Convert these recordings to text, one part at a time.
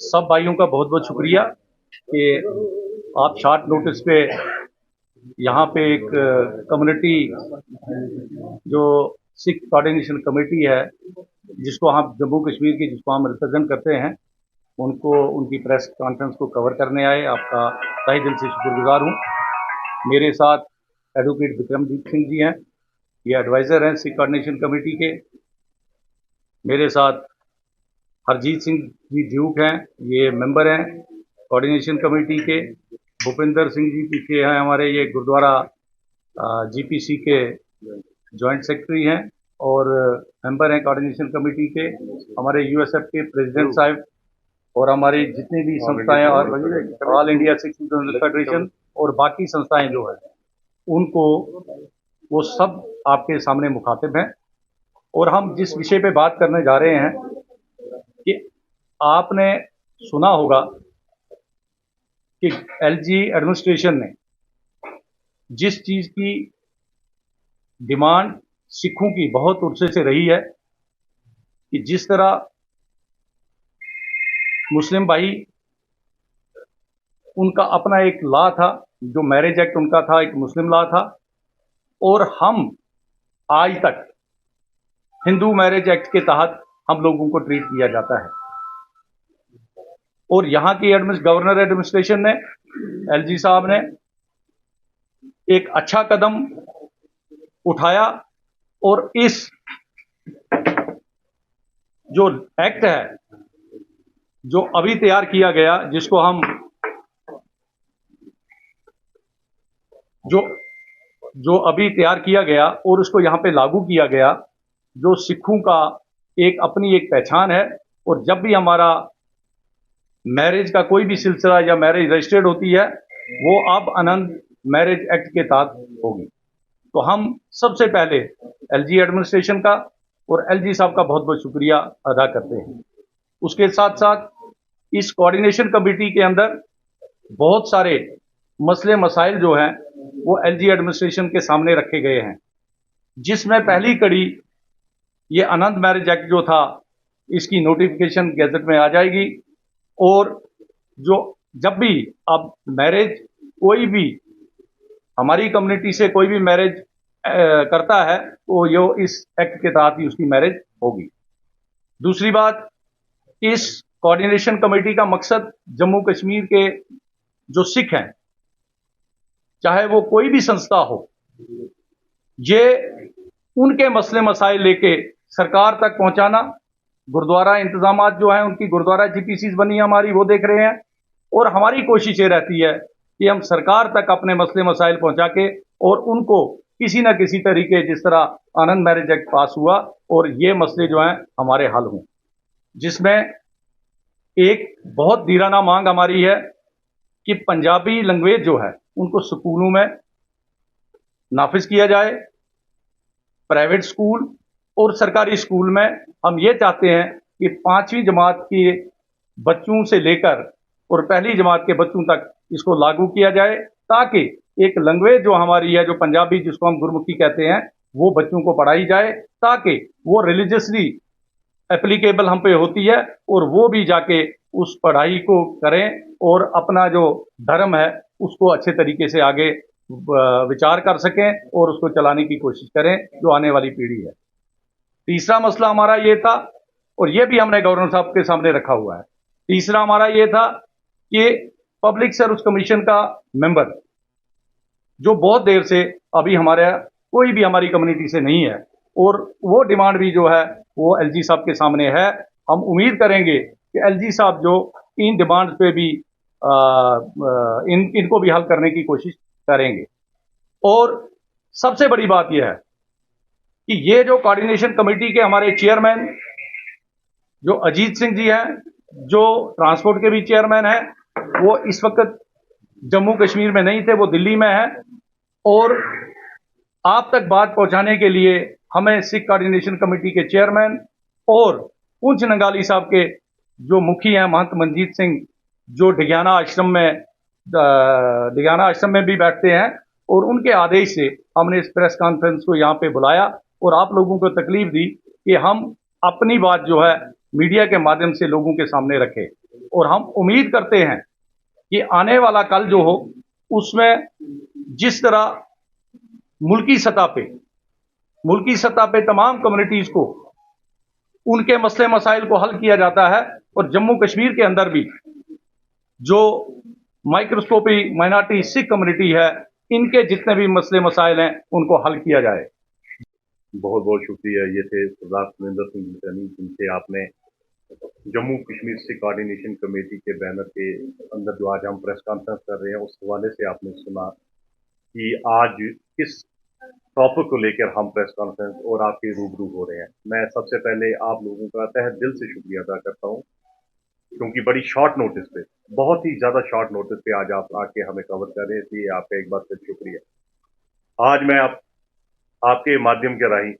सब भाइयों का बहुत बहुत शुक्रिया कि आप शॉर्ट नोटिस पे यहाँ पे एक कम्युनिटी जो सिख कोऑर्डिनेशन कमेटी है, जिसको हम जम्मू कश्मीर की, जिसको हम रिप्रेजेंट करते हैं, उनको उनकी प्रेस कॉन्फ्रेंस को कवर करने आए। आपका तहे दिल से शुक्रगुजार हूँ। मेरे साथ एडवोकेट विक्रमजीत सिंह जी हैं, ये एडवाइज़र हैं सिख कोऑर्डिनेशन कमेटी के। मेरे साथ हरजीत सिंह जी ड्यूक हैं, ये मेंबर हैं कोऑर्डिनेशन कमेटी के। भूपिंदर सिंह जी पीछे हैं हमारे, ये गुरुद्वारा जीपीसी के जॉइंट सेक्रेटरी हैं और मेंबर हैं कोऑर्डिनेशन कमेटी के। हमारे यूएसएफ के प्रेसिडेंट साहब और हमारी जितनी भी संस्थाएं और ऑल इंडिया सिख फेडरेशन और बाकी संस्थाएं जो है, उनको वो सब आपके सामने मुखातिब हैं। और हम जिस विषय पे बात करने जा रहे हैं कि आपने सुना होगा कि एलजी एडमिनिस्ट्रेशन ने जिस चीज़ की डिमांड सिखों की बहुत उर्से से रही है कि जिस तरह मुस्लिम भाई, उनका अपना एक लॉ था, जो मैरिज एक्ट उनका था, एक मुस्लिम लॉ था, और हम आज तक हिंदू मैरिज एक्ट के तहत हम लोगों को ट्रीट किया जाता है। और यहाँ की गवर्नर एडमिनिस्ट्रेशन ने, एलजी साहब ने एक अच्छा कदम उठाया और इस जो एक्ट है जो अभी तैयार किया गया, जिसको हम जो अभी तैयार किया गया और उसको यहाँ पे लागू किया गया, जो सिखों का अपनी एक पहचान है। और जब भी हमारा मैरिज का कोई भी सिलसिला या मैरिज रजिस्टर्ड होती है, वो अब आनंद मैरिज एक्ट के तहत होगी। तो हम सबसे पहले एलजी एडमिनिस्ट्रेशन का और एलजी साहब का बहुत बहुत शुक्रिया अदा करते हैं। उसके साथ साथ इस कोऑर्डिनेशन कमेटी के अंदर बहुत सारे मसले मसाइल जो हैं वो एलजी एडमिनिस्ट्रेशन के सामने रखे गए हैं, जिसमें पहली कड़ी ये आनंद मैरिज एक्ट जो था, इसकी नोटिफिकेशन गैजेट में आ जाएगी। और जो जब भी अब मैरिज कोई भी हमारी कम्युनिटी से कोई भी मैरिज करता है तो ये इस एक्ट के तहत ही उसकी मैरिज होगी। दूसरी बात, इस कोऑर्डिनेशन कमेटी का मकसद जम्मू कश्मीर के जो सिख हैं, चाहे वो कोई भी संस्था हो, ये उनके मसले मसाइल लेके सरकार तक पहुंचाना। गुरुद्वारा इंतजामात जो हैं, उनकी गुरुद्वारा जीपीसीज बनी हमारी, वो देख रहे हैं। और हमारी कोशिश ये रहती है कि हम सरकार तक अपने मसले मसाइल पहुंचा के और उनको किसी न किसी तरीके, जिस तरह आनंद मैरिज एक्ट पास हुआ, और ये मसले जो हैं हमारे हल हों। जिसमें एक बहुत धीराना मांग हमारी है कि पंजाबी लैंग्वेज जो है उनको स्कूलों में नाफिज किया जाए। प्राइवेट स्कूल और सरकारी स्कूल में हम ये चाहते हैं कि 5वीं जमात के बच्चों से लेकर और पहली जमात के बच्चों तक इसको लागू किया जाए, ताकि एक लैंग्वेज जो हमारी है, जो पंजाबी, जिसको हम गुरमुखी कहते हैं, वो बच्चों को पढ़ाई जाए, ताकि वो रिलीजियसली एप्लीकेबल हम पे होती है और वो भी जाके उस पढ़ाई को करें और अपना जो धर्म है उसको अच्छे तरीके से आगे विचार कर सकें और उसको चलाने की कोशिश करें, जो आने वाली पीढ़ी है। तीसरा मसला हमारा ये था, और ये भी हमने गवर्नर साहब के सामने रखा हुआ है। तीसरा हमारा ये था कि पब्लिक सर्विस कमीशन का मेंबर, जो बहुत देर से अभी हमारे कोई भी हमारी कम्युनिटी से नहीं है, और वो डिमांड भी जो है वो एलजी साहब के सामने है। हम उम्मीद करेंगे कि एलजी साहब जो इन डिमांड्स पे भी इनको भी हल करने की कोशिश करेंगे। और सबसे बड़ी बात यह है कि ये जो कोऑर्डिनेशन कमेटी के हमारे चेयरमैन जो अजीत सिंह जी हैं, जो ट्रांसपोर्ट के भी चेयरमैन हैं, वो इस वक्त जम्मू कश्मीर में नहीं थे, वो दिल्ली में हैं। और आप तक बात पहुंचाने के लिए हमें सिख कोऑर्डिनेशन कमेटी के चेयरमैन और पुंछ नंगाली साहब के जो मुखी हैं, महंत मंजीत सिंह, जो डिग्याना आश्रम में भी बैठते हैं, और उनके आदेश से हमने इस प्रेस कॉन्फ्रेंस को यहाँ पे बुलाया और आप लोगों को तकलीफ दी कि हम अपनी बात जो है मीडिया के माध्यम से लोगों के सामने रखें। और हम उम्मीद करते हैं कि आने वाला कल जो हो उसमें जिस तरह मुल्की सतह पे तमाम कम्युनिटीज को उनके मसले मसाइल को हल किया जाता है और जम्मू कश्मीर के अंदर भी जो माइक्रोस्कोपी माइनॉरिटी सिख कम्युनिटी है, इनके जितने भी मसले मसाइल हैं उनको हल किया जाए। बहुत बहुत शुक्रिया। ये थे सरदार सुरेंद्र सिंह भूटानी, जिनसे आपने जम्मू कश्मीर सिख कोऑर्डिनेशन कमेटी के बैनर के अंदर जो आज हम प्रेस कॉन्फ्रेंस कर रहे हैं उस हवाले से आपने सुना कि आज किस टॉपिक को लेकर हम प्रेस कॉन्फ्रेंस और आपके रूबरू हो रहे हैं। मैं सबसे पहले आप लोगों का तहे दिल से शुक्रिया अदा करता हूं, क्योंकि बड़ी शॉर्ट नोटिस पे, बहुत ही ज्यादा शॉर्ट नोटिस पे आज आप आके हमें कवर कर रहे थे। आपका एक बार फिर शुक्रिया। आज मैं आपके माध्यम के राही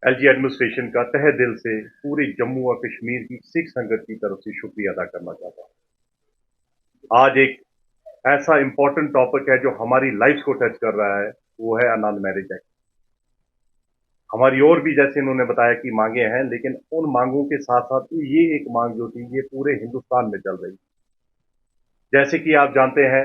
एलजी एडमिनिस्ट्रेशन का तहे दिल से पूरे जम्मू और कश्मीर की सिख संगत की तरफ से शुक्रिया अदा करना चाहता हूं। आज एक ऐसा इंपॉर्टेंट टॉपिक है जो हमारी लाइफ को टच कर रहा है, वो है अनंत मैरिज एक्ट। हमारी और भी, जैसे इन्होंने बताया, कि मांगे हैं, लेकिन उन मांगों के साथ साथ ये एक मांग जो थी ये पूरे हिंदुस्तान में चल रही। जैसे कि आप जानते हैं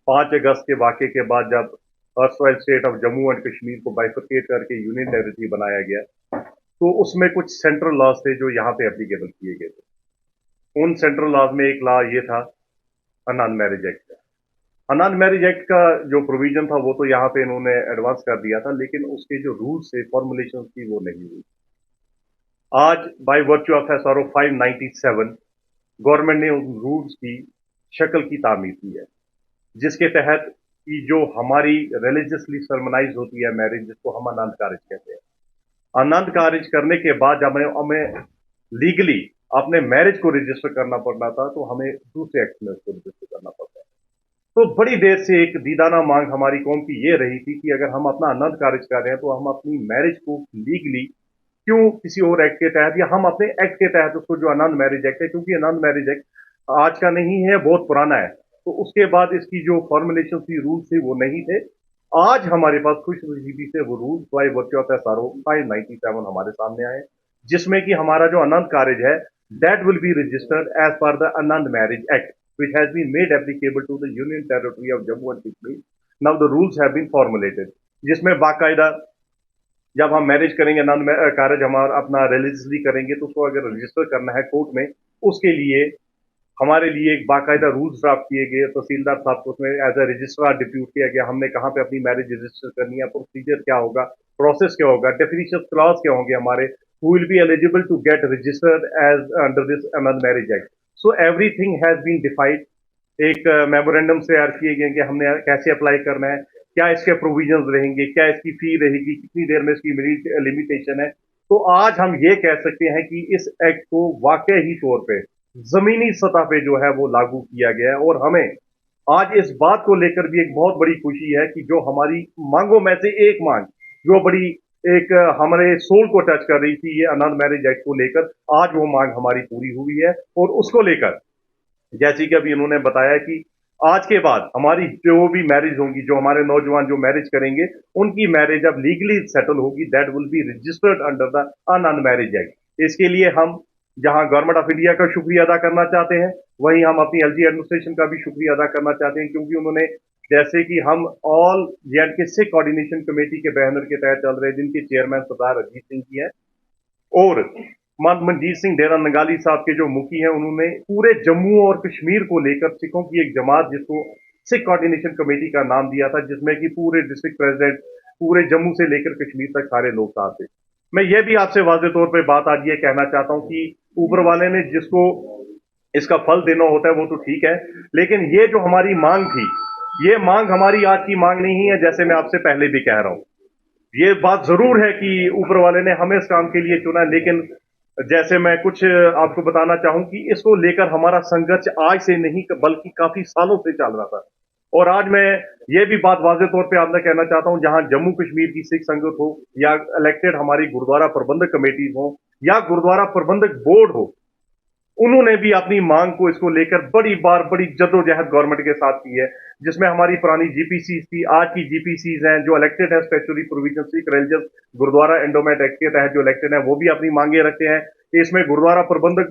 5 अगस्त के वाक़े के बाद जब erstwhile state of Jammu and Kashmir को बाइफरकेट करके यूनियन टेरिटरी बनाया गया, तो उसमें कुछ सेंट्रल लॉज थे जो यहाँ पे एप्लीकेबल किए गए थे। उन सेंट्रल लॉज में एक लॉ ये था अनंत मैरिज एक्ट का। अनंत मैरिज एक्ट का जो प्रोविजन था वो तो यहाँ पे इन्होंने एडवांस कर दिया था, लेकिन उसके जो रूल्स थे, फॉर्मुलेशन थी, वो नहीं हुई। आज by virtue of SRO 597 government ने उन रूल्स की शक्ल की तामीर की है, जिसके तहत कि जो हमारी रिलीजियसली सरमनाइज होती है मैरिज, जिसको हम अनंत कारज कहते हैं, अनंत कारज करने के बाद जब हमें लीगली अपने मैरिज को रजिस्टर करना पड़ना था, तो हमें दूसरे एक्ट में उसको रजिस्टर करना पड़ता है। तो बड़ी देर से एक दीदाना मांग हमारी कौम की ये रही थी कि अगर हम अपना अनंत कारज कर रहे हैं तो हम अपनी मैरिज को लीगली क्यों किसी और एक्ट के तहत, या हम अपने एक्ट के तहत उसको, जो अनंत मैरिज एक्ट है, क्योंकि अनंत मैरिज एक्ट आज का नहीं है, बहुत पुराना है, तो उसके बाद इसकी जो फॉर्मुलेशन थी, रूल्स थे, वो नहीं थे। आज हमारे पास खुशनसीबी से वो rules by virtue of SRO 597 हमारे सामने आए, जिसमें कि हमारा जो अनंत कारज है that will be registered as per the Anand marriage act which has been made applicable to the Union Territory of Jammu and Kashmir. Now the rules have been formulated, जिसमें बाकायदा जब हम मैरिज करेंगे, अनंत कारज हमारा अपना रिलीजियसली करेंगे, तो उसको अगर रजिस्टर करना है कोर्ट में, उसके लिए हमारे लिए एक बाकायदा रूल्स ड्राफ्ट किए गए। तहसीलदार साहब को उसमें एज ए रजिस्ट्रार डिप्यूट किया गया, हमने कहाँ पे अपनी मैरिज रजिस्टर करनी है, प्रोसीजर क्या होगा, प्रोसेस क्या होगा, डेफिनेशन क्लॉज क्या होंगे हमारे, who will be eligible to get registered as under this Anand Marriage Act. So everything has been defined. एक मेमोरेंडम तैयार किए गए कि हमने कैसे अप्लाई करना है, क्या इसके प्रोविजंस रहेंगे, क्या इसकी फी रहेगी, कितनी देर में इसकी लिमिटेशन है। तो आज हम ये कह सकते हैं कि इस एक्ट को वाकई तौर पे जमीनी सतह पे जो है वो लागू किया गया है, और हमें आज इस बात को लेकर भी एक बहुत बड़ी खुशी है कि जो हमारी मांगों में से एक मांग, जो बड़ी एक हमारे सोल को टच कर रही थी, ये अनंत मैरिज एक्ट को लेकर, आज वो मांग हमारी पूरी हुई है। और उसको लेकर जैसे कि अभी इन्होंने बताया कि आज के बाद हमारी जो भी मैरिज होंगी, जो हमारे नौजवान जो मैरिज करेंगे, उनकी मैरिज अब लीगली सेटल होगी, that will be registered under the Anand marriage act. इसके लिए हम जहां गवर्नमेंट ऑफ इंडिया का शुक्रिया अदा करना चाहते हैं, वहीं हम अपनी एलजी एडमिनिस्ट्रेशन का भी शुक्रिया अदा करना चाहते हैं, क्योंकि उन्होंने, जैसे कि हम ऑल जे सिख कोऑर्डिनेशन कमेटी के बैनर के तहत चल रहे, जिनके चेयरमैन सरदार अजीत सिंह जी हैं, और मनजीत सिंह डेरा नंगाली साहब के जो मुखी हैं, उन्होंने पूरे जम्मू और कश्मीर को लेकर सिखों की एक जमात, जिसको सिख कोऑर्डिनेशन कमेटी का नाम दिया था, जिसमें कि पूरे डिस्ट्रिक्ट प्रेसिडेंट पूरे जम्मू से लेकर कश्मीर तक सारे लोग साथ थे। मैं ये भी आपसे वाज़ेह तौर पे बात आज ये कहना चाहता हूं कि ऊपर वाले ने जिसको इसका फल देना होता है वो तो ठीक है, लेकिन ये जो हमारी मांग थी, ये मांग हमारी आज की मांग नहीं है, जैसे मैं आपसे पहले भी कह रहा हूं। ये बात जरूर है कि ऊपर वाले ने हमें इस काम के लिए चुना, लेकिन जैसे मैं कुछ आपको बताना चाहूं कि इसको लेकर हमारा संघर्ष आज से नहीं बल्कि काफी सालों से चल रहा था। और आज मैं ये भी बात वाज़ेह तौर पे आपने कहना चाहता हूं, जहां जम्मू कश्मीर की सिख संगत हो, या इलेक्टेड हमारी गुरुद्वारा प्रबंधक कमेटीज हो, या गुरुद्वारा प्रबंधक बोर्ड हो, उन्होंने भी अपनी मांग को इसको लेकर बड़ी जद्दोजहद गवर्नमेंट के साथ की है, जिसमें हमारी पुरानी जीपीसीज थी, आज की जीपीसीज हैं जो इलेक्टेड है statutory provision Sikh religious gurdwara endowment act के तहत जो इलेक्टेड है, वो भी अपनी मांगे रखते हैं इसमें गुरुद्वारा प्रबंधक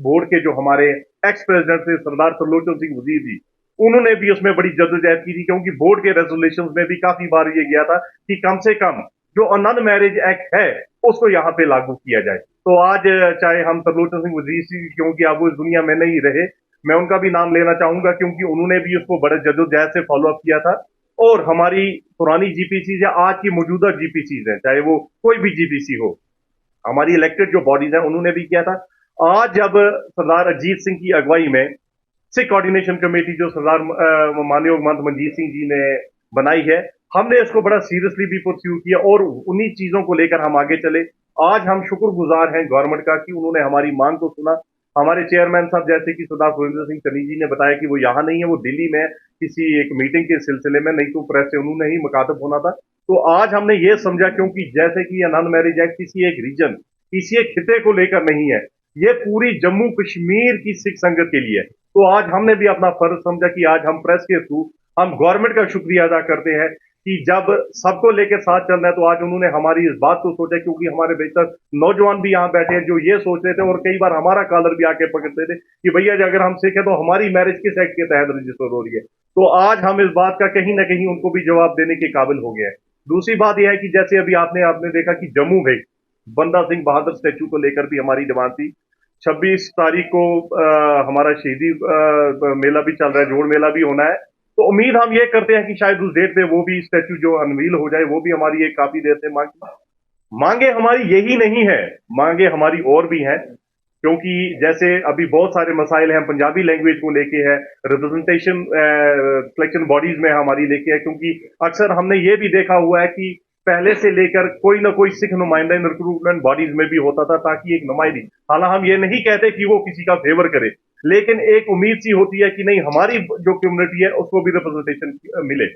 बोर्ड के जो हमारे एक्स प्रेसिडेंट थे सरदार त्रिलोचन सिंह वजीर जी, उन्होंने भी उसमें बड़ी जद्दोजहद की थी, क्योंकि बोर्ड के रेजोल्यूशन में भी काफी बार ये गया था कि कम से कम जो अनंत मैरिज एक्ट है उसको यहाँ पे लागू किया जाए। तो आज चाहे हम त्रिलोचन सिंह वजीर जी, क्योंकि अब वो इस दुनिया में नहीं रहे, मैं उनका भी नाम लेना चाहूंगा, क्योंकि उन्होंने भी उसको बड़े जद्दोजहद से फॉलो अप किया था। और हमारी पुरानी जीपीसी या आज की मौजूदा जीपीसी है, चाहे वो कोई भी जीपीसी हो, हमारी इलेक्टेड जो बॉडीज हैं उन्होंने भी किया था। आज जब सरदार अजीत सिंह की अगुवाई में सिख कोऑर्डिनेशन कमेटी जो सरदार माननीय महंत मनजीत सिंह जी ने बनाई है, हमने इसको बड़ा सीरियसली भी परस्यू किया और उन्हीं चीजों को लेकर हम आगे चले। आज हम शुक्रगुजार हैं गवर्नमेंट का कि उन्होंने हमारी मांग को सुना। हमारे चेयरमैन साहब जैसे कि सरदार सुरेंद्र सिंह चन्नी जी ने बताया कि वो यहाँ नहीं है, वो दिल्ली में किसी एक मीटिंग के सिलसिले में, नहीं तो प्रेस से उन्होंने ही मुखातब होना था। तो आज हमने ये समझा, क्योंकि जैसे कि अनंत मैरिज एक्ट किसी एक रीजन, किसी एक खिते को लेकर नहीं है, ये पूरी जम्मू कश्मीर की सिख संगत के लिए है। तो आज हमने भी अपना फर्ज समझा कि आज हम प्रेस के थ्रू हम गवर्नमेंट का शुक्रिया अदा करते हैं कि जब सबको लेकर साथ चलना है, तो आज उन्होंने हमारी इस बात को सोचा, क्योंकि हमारे बेहतर नौजवान भी यहाँ बैठे हैं जो ये सोच रहे थे और कई बार हमारा कॉलर भी आके पकड़ते थे कि भैया अगर हम सिख है तो हमारी मैरिज किस एक्ट के तहत रजिस्टर हो रही है। तो आज हम इस बात का कहीं ना कहीं उनको भी जवाब देने के काबिल हो गए हैं। दूसरी बात यह है कि जैसे अभी आपने देखा कि जम्मू में बंदा सिंह बहादुर स्टैचू को लेकर भी हमारी डिमांड थी। 26 तारीख को हमारा शहीदी मेला भी चल रहा है, जोड़ मेला भी होना है। तो उम्मीद हम ये करते हैं कि शायद उस डेट पे वो भी स्टैचू जो अनवील हो जाए, वो भी हमारी एक काफी देर से मांगे हमारी यही नहीं है, मांगे हमारी और भी हैं, क्योंकि जैसे अभी बहुत सारे मसाइल हैं, पंजाबी लैंग्वेज को लेके है, रिप्रेजेंटेशन सिलेक्शन बॉडीज में हमारी लेके है, क्योंकि अक्सर हमने ये भी देखा हुआ है कि पहले से लेकर कोई ना कोई सिख नुमाइंदा इन रिक्रूटमेंट बॉडीज में भी होता था, ताकि एक नुमाइंदी, हालांकि हम ये नहीं कहते कि वो किसी का फेवर करे, लेकिन एक उम्मीद सी होती है कि नहीं, हमारी जो कम्युनिटी है उसको भी रिप्रेजेंटेशन मिले।